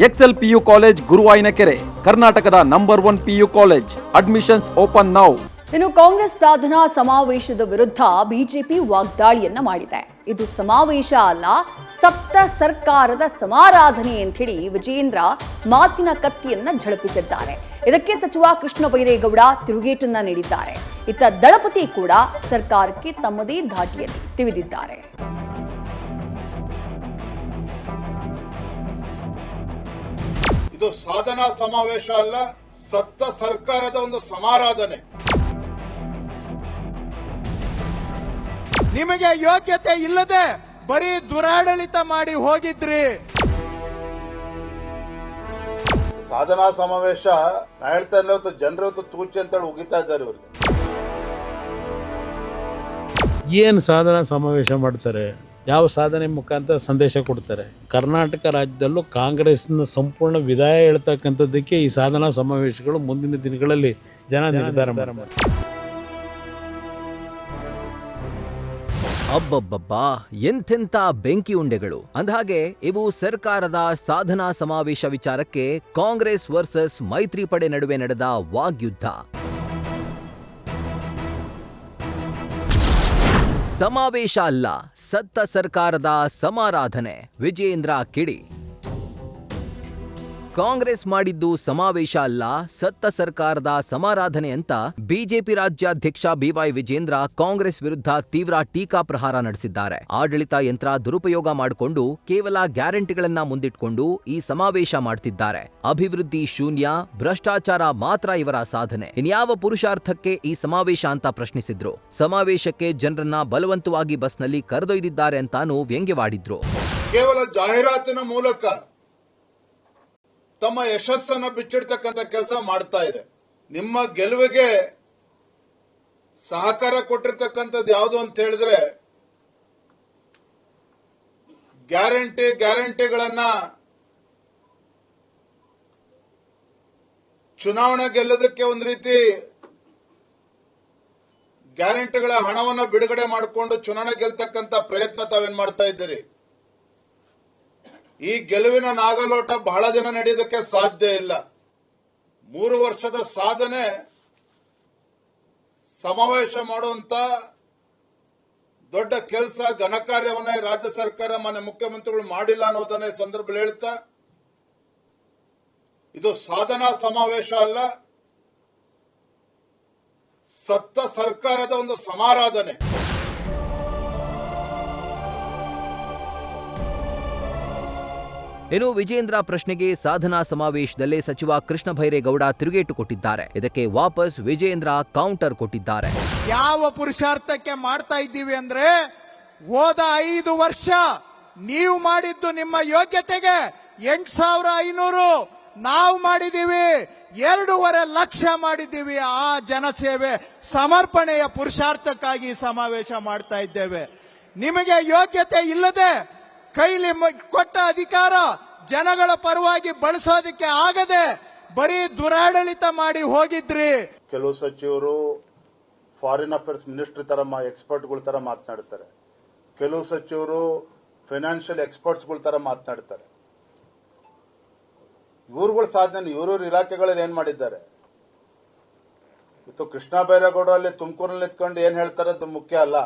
Excel PU college ಗುರುವಾಯಿನಕೆರೆ, ಕರ್ನಾಟಕದ number 1 PU college. Admissions open now. ಇನ್ನು ಕಾಂಗ್ರೆಸ್ ಸಾಧನಾ ಸಮಾವೇಶದ ವಿರುದ್ಧ ಬಿಜೆಪಿ ವಾಗ್ದಾಳಿಯನ್ನ ಮಾಡಿದೆ. ಇದು ಸಮಾವೇಶ ಅಲ್ಲ, ಸಪ್ತ ಸರ್ಕಾರದ ಸಮಾರಾಧನೆ ಅಂತ ಹೇಳಿ ವಿಜಯೇಂದ್ರ ಮಾತಿನ ಕತ್ತಿಯನ್ನ ಝಳಪಿಸಿದ್ದಾರೆ. ಇದಕ್ಕೆ ಸಚಿವ ಕೃಷ್ಣ ಬೈರೇಗೌಡ ತಿರುಗೇಟನ್ನ ನೀಡಿದ್ದಾರೆ. ಇತ್ತ ದಳಪತಿ ಕೂಡ ಸರ್ಕಾರಕ್ಕೆ ತಮ್ಮದೇ ಧಾಟಿಯಲ್ಲಿ ತಿವಿದಿದ್ದಾರೆ. ಇದು ಸಾಧನಾ ಸಮಾವೇಶ ಅಲ್ಲ, ಸತ್ತ ಸರ್ಕಾರದ ಒಂದು ಸಮಾರಾಧನೆ. ನಿಮಗೆ ಯೋಗ್ಯತೆ ಇಲ್ಲದೆ ಬರೀ ದುರಾಡಳಿತ ಮಾಡಿ ಹೋಗಿದ್ರಿ. ಸಾಧನಾ ಸಮಾವೇಶ ನಾ ಹೇಳ್ತಾ ಇಲ್ಲ, ಜನರು ತೂಚಿ ಅಂತೇಳಿ ಉಗಿತಾ ಇದ್ದಾರೆ. ಇವ್ರಿಗೆ ಏನು ಸಾಧನಾ ಸಮಾವೇಶ ಮಾಡ್ತಾರೆ, ಯಾವ ಸಾಧನೆ ಮುಖಾಂತರ ಸಂದೇಶ ಕೊಡ್ತಾರೆ. ಕರ್ನಾಟಕ ರಾಜ್ಯದಲ್ಲೂ ಕಾಂಗ್ರೆಸ್ನ ಸಂಪೂರ್ಣ ವಿದಾಯ ಹೇಳ್ತಕ್ಕಂಥದ್ದಕ್ಕೆ ಈ ಸಾಧನಾ ಸಮಾವೇಶಗಳು ಮುಂದಿನ ದಿನಗಳಲ್ಲಿ ಜನ ನಿರ್ಧಾರ ಮಾಡ್ತಾರೆ. ಅಬ್ಬಬ್ಬಬ್ಬಾ, ಎಂಥೆಂಥ ಬೆಂಕಿ ಉಂಡೆಗಳು. ಅಂದಹಾಗೆ ಇವು ಸರ್ಕಾರದ ಸಾಧನಾ ಸಮಾವೇಶ ವಿಚಾರಕ್ಕೆ ಕಾಂಗ್ರೆಸ್ ವರ್ಸಸ್ ಮೈತ್ರಿ ಪಡೆ ನಡುವೆ ನಡೆದ ವಾಗ್ಯುದ್ಧ. ಸಮಾವೇಶ ಅಲ್ಲ, ಸತ್ತ ಸರ್ಕಾರದ ಸಮಾರಾಧನೆ, ವಿಜಯೇಂದ್ರ ಕಿಡಿ. ಕಾಂಗ್ರೆಸ್ ಮಾಡಿದ್ದು ಸಮಾವೇಶ ಅಲ್ಲ, ಸತ್ತ ಸರ್ಕಾರದ ಸಮಾರಾಧನೆ ಅಂತ ಬಿಜೆಪಿ ರಾಜ್ಯಾಧ್ಯಕ್ಷ ಬಿವೈ ವಿಜೇಂದ್ರ ಕಾಂಗ್ರೆಸ್ ವಿರುದ್ಧ ತೀವ್ರ ಟೀಕಾಪ್ರಹಾರ ನಡೆಸಿದ್ದಾರೆ. ಆಡಳಿತ ಯಂತ್ರ ದುರುಪಯೋಗ ಮಾಡಿಕೊಂಡು ಕೇವಲ ಗ್ಯಾರಂಟಿಗಳನ್ನ ಮುಂದಿಟ್ಕೊಂಡು ಈ ಸಮಾವೇಶ ಮಾಡ್ತಿದ್ದಾರೆ. ಅಭಿವೃದ್ಧಿ ಶೂನ್ಯ, ಭ್ರಷ್ಟಾಚಾರ ಮಾತ್ರ ಇವರ ಸಾಧನೆ. ಇನ್ಯಾವ ಪುರುಷಾರ್ಥಕ್ಕೆ ಈ ಸಮಾವೇಶ ಅಂತ ಪ್ರಶ್ನಿಸಿದ್ರು. ಸಮಾವೇಶಕ್ಕೆ ಜನರನ್ನ ಬಲವಂತವಾಗಿ ಬಸ್ನಲ್ಲಿ ಕರೆದೊಯ್ದಿದ್ದಾರೆ ಅಂತಾನೂ ವ್ಯಂಗ್ಯವಾಡಿದ್ರು. ಕೇವಲ ಜಾಹೀರಾತಿನ ಮೂಲಕ ತಮ್ಮ ಯಶಸ್ಸನ್ನು ಬಿಚ್ಚಿಡ್ತಕ್ಕಂಥ ಕೆಲಸ ಮಾಡ್ತಾ ಇದೆ. ನಿಮ್ಮ ಗೆಲುವಿಗೆ ಸಹಕಾರ ಕೊಟ್ಟಿರ್ತಕ್ಕಂಥದ್ದು ಯಾವುದು ಅಂತ ಹೇಳಿದ್ರೆ, ಗ್ಯಾರಂಟಿಗಳನ್ನ ಚುನಾವಣೆ ಗೆಲ್ಲೋದಕ್ಕೆ ಒಂದು ರೀತಿ ಗ್ಯಾರಂಟಿಗಳ ಹಣವನ್ನು ಬಿಡುಗಡೆ ಮಾಡಿಕೊಂಡು ಚುನಾವಣೆ ಗೆಲ್ತಕ್ಕಂಥ ಪ್ರಯತ್ನ ತಾವೇನ್ ಮಾಡ್ತಾ ಇದ್ದೀರಿ. ಈ ಗೆಲುವಿನ ನಾಗಲೋಟ ಬಹಳ ದಿನ ನಡೆಯೋದಕ್ಕೆ ಸಾಧ್ಯ ಇಲ್ಲ. 3 ವರ್ಷದ ಸಾಧನೆ ಸಮಾವೇಶ ಮಾಡುವಂತ ದೊಡ್ಡ ಕೆಲಸ, ಘನಕಾರ್ಯವನ್ನ ರಾಜ್ಯ ಸರ್ಕಾರ, ಮಾನ್ಯ ಮುಖ್ಯಮಂತ್ರಿಗಳು ಮಾಡಿಲ್ಲ ಅನ್ನೋದನ್ನ ಈ ಸಂದರ್ಭದಲ್ಲಿ ಹೇಳ್ತಾ, ಇದು ಸಾಧನಾ ಸಮಾವೇಶ ಅಲ್ಲ, ಸತ್ತ ಸರ್ಕಾರದ ಒಂದು ಸಮಾರಾಧನೆ. ಇನ್ನು ವಿಜೇಂದ್ರ ಪ್ರಶ್ನೆಗೆ ಸಾಧನಾ ಸಮಾವೇಶದಲ್ಲೇ ಸಚಿವ ಕೃಷ್ಣ ಬೈರೇಗೌಡ ತಿರುಗೇಟು ಕೊಟ್ಟಿದ್ದಾರೆ. ಇದಕ್ಕೆ ವಾಪಸ್ ವಿಜೇಂದ್ರ ಕೌಂಟರ್ ಕೊಟ್ಟಿದ್ದಾರೆ. ಯಾವ ಪುರುಷಾರ್ಥಕ್ಕೆ ಮಾಡ್ತಾ ಇದ್ದೀವಿ ಅಂದ್ರೆ, ಹೋದ 5 ವರ್ಷ ನೀವು ಮಾಡಿದ್ದು ನಿಮ್ಮ ಯೋಗ್ಯತೆಗೆ 8,500, ನಾವು ಮಾಡಿದೀವಿ 2.5 ಲಕ್ಷ ಮಾಡಿದ್ದೀವಿ. ಆ ಜನಸೇವೆ ಸಮರ್ಪಣೆಯ ಪುರುಷಾರ್ಥಕ್ಕಾಗಿ ಸಮಾವೇಶ ಮಾಡ್ತಾ ಇದ್ದೇವೆ. ನಿಮಗೆ ಯೋಗ್ಯತೆ ಇಲ್ಲದೆ ಕೈಲಿ ಕೊಟ್ಟ ಅಧಿಕಾರ ಜನಗಳ ಪರವಾಗಿ ಬಳಸೋದಕ್ಕೆ ಆಗದೆ ಬರೀ ದುರಾಡಳಿತ ಮಾಡಿ ಹೋಗಿದ್ರಿ. ಕೆಲವು ಸಚಿವರು ಫಾರಿನ್ ಅಫೇರ್ಸ್ ಮಿನಿಸ್ಟ್ರಿ ತರ ಎಕ್ಸ್ಪರ್ಟ್ಗಳ ತರ ಮಾತನಾಡ್ತಾರೆ, ಕೆಲವು ಸಚಿವರು ಫೈನಾನ್ಷಿಯಲ್ ಎಕ್ಸ್ಪರ್ಟ್ಸ್ಗಳ ತರ ಮಾತನಾಡ್ತಾರೆ. ಇವ್ರುಗಳ ಸಾಧನೆ ಇವ್ರವ್ರ ಇಲಾಖೆಗಳಲ್ಲಿ ಏನ್ ಮಾಡಿದ್ದಾರೆ. ಇವತ್ತು ಕೃಷ್ಣ ಬೈರೇಗೌಡ ಅಲ್ಲಿ ತುಮಕೂರಲ್ಲಿ ನಿಂತ್ಕೊಂಡು ಏನ್ ಹೇಳ್ತಾರೆ ಅದು ಮುಖ್ಯ ಅಲ್ಲ.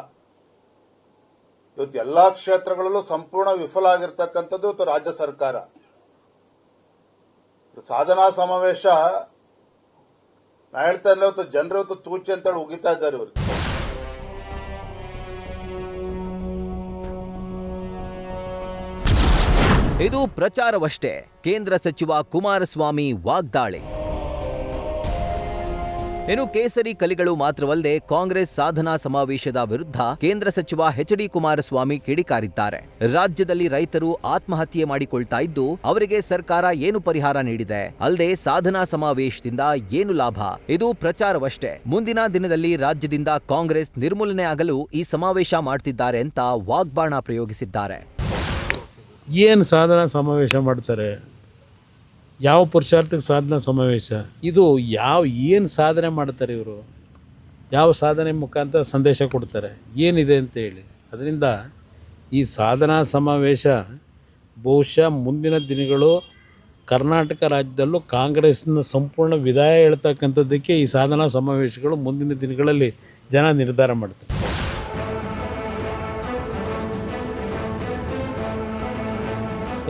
ಇವತ್ತು ಎಲ್ಲಾ ಕ್ಷೇತ್ರಗಳಲ್ಲೂ ಸಂಪೂರ್ಣ ವಿಫಲ ಆಗಿರ್ತಕ್ಕಂಥದ್ದು ಇವತ್ತು ರಾಜ್ಯ ಸರ್ಕಾರ. ಸಾಧನಾ ಸಮಾವೇಶ ನಾ ಹೇಳ್ತಾ ಇಲ್ಲ, ಇವತ್ತು ಜನರು ತೂಚಿ ಅಂತೇಳಿ ಉಗಿತಾ ಇದ್ದಾರೆ. ಇವ್ರಿಗೆ ಇದು ಪ್ರಚಾರವಷ್ಟೇ, ಕೇಂದ್ರ ಸಚಿವ ಕುಮಾರಸ್ವಾಮಿ ವಾಗ್ದಾಳಿ. ಇನ್ನು ಕೇಸರಿ ಕಲಿಗಳು ಮಾತ್ರವಲ್ಲದೆ ಕಾಂಗ್ರೆಸ್ ಸಾಧನಾ ಸಮಾವೇಶದ ವಿರುದ್ಧ ಕೇಂದ್ರ ಸಚಿವ ಎಚ್.ಡಿ. ಕುಮಾರಸ್ವಾಮಿ ಕಿಡಿಕಾರಿದ್ದಾರೆ. ರಾಜ್ಯದಲ್ಲಿ ರೈತರು ಆತ್ಮಹತ್ಯೆ ಮಾಡಿಕೊಳ್ತಾ ಇದ್ದು, ಅವರಿಗೆ ಸರ್ಕಾರ ಏನು ಪರಿಹಾರ ನೀಡಿದೆ, ಅಲ್ಲದೆ ಸಾಧನಾ ಸಮಾವೇಶದಿಂದ ಏನು ಲಾಭ? ಇದು ಪ್ರಚಾರವಷ್ಟೇ. ಮುಂದಿನ ದಿನದಲ್ಲಿ ರಾಜ್ಯದಿಂದ ಕಾಂಗ್ರೆಸ್ ನಿರ್ಮೂಲನೆ ಆಗಲು ಈ ಸಮಾವೇಶ ಮಾಡ್ತಿದ್ದಾರೆ ಅಂತ ವಾಗ್ಬಾಣ ಪ್ರಯೋಗಿಸಿದ್ದಾರೆ. ಏನು ಸಾಧನಾ ಸಮಾವೇಶ ಮಾಡ್ತಾರೆ, ಯಾವ ಪುರುಷಾರ್ಥಕ್ಕೆ ಸಾಧನಾ ಸಮಾವೇಶ, ಇದು ಏನು ಸಾಧನೆ ಮಾಡ್ತಾರೆ ಇವರು, ಯಾವ ಸಾಧನೆ ಮುಖಾಂತರ ಸಂದೇಶ ಕೊಡ್ತಾರೆ, ಏನಿದೆ ಅಂತೇಳಿ. ಅದರಿಂದ ಈ ಸಾಧನಾ ಸಮಾವೇಶ ಬಹುಶಃ ಮುಂದಿನ ದಿನಗಳು ಕರ್ನಾಟಕ ರಾಜ್ಯದಲ್ಲೂ ಕಾಂಗ್ರೆಸ್ನ ಸಂಪೂರ್ಣ ವಿದಾಯ ಹೇಳ್ತಕ್ಕಂಥದ್ದಕ್ಕೆ ಈ ಸಾಧನಾ ಸಮಾವೇಶಗಳು ಮುಂದಿನ ದಿನಗಳಲ್ಲಿ ಜನ ನಿರ್ಧಾರ ಮಾಡ್ತಾರೆ.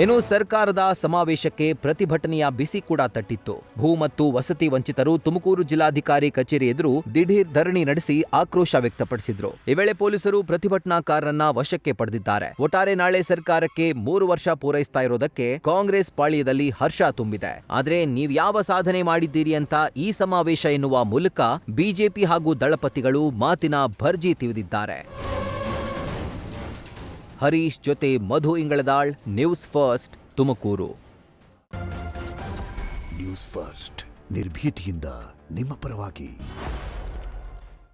ಇನ್ನು ಸರ್ಕಾರದ ಸಮಾವೇಶಕ್ಕೆ ಪ್ರತಿಭಟನೆಯ ಬಿಸಿ ಕೂಡ ತಟ್ಟಿತ್ತು. ಭೂ ಮತ್ತು ವಸತಿ ವಂಚಿತರು ತುಮಕೂರು ಜಿಲ್ಲಾಧಿಕಾರಿ ಕಚೇರಿ ಎದುರು ದಿಢೀರ್ ಧರಣಿ ನಡೆಸಿ ಆಕ್ರೋಶ ವ್ಯಕ್ತಪಡಿಸಿದ್ರು. ಈ ವೇಳೆ ಪೊಲೀಸರು ಪ್ರತಿಭಟನಾಕಾರರನ್ನ ವಶಕ್ಕೆ ಪಡೆದಿದ್ದಾರೆ. ಒಟ್ಟಾರೆ ನಾಳೆ ಸರ್ಕಾರಕ್ಕೆ 3 ವರ್ಷ ಪೂರೈಸ್ತಾ ಇರೋದಕ್ಕೆ ಕಾಂಗ್ರೆಸ್ ಪಾಳ್ಯದಲ್ಲಿ ಹರ್ಷ ತುಂಬಿದೆ. ಆದ್ರೆ ನೀವ್ ಯಾವ ಸಾಧನೆ ಮಾಡಿದ್ದೀರಿ ಅಂತ ಈ ಸಮಾವೇಶ ಎನ್ನುವ ಮೂಲಕ ಬಿಜೆಪಿ ಹಾಗೂ ದಳಪತಿಗಳು ಮಾತಿನ ಭರ್ಜಿ ತಿವಿದಿದ್ದಾರೆ. ಹರೀಶ್ ಜೊತೆ Madhu Ingaladal, news first, Tumakuru. News first ನಿರ್ಭೀತಿಯಿಂದ ನಿಮ್ಮ ಪರವಾಗಿ.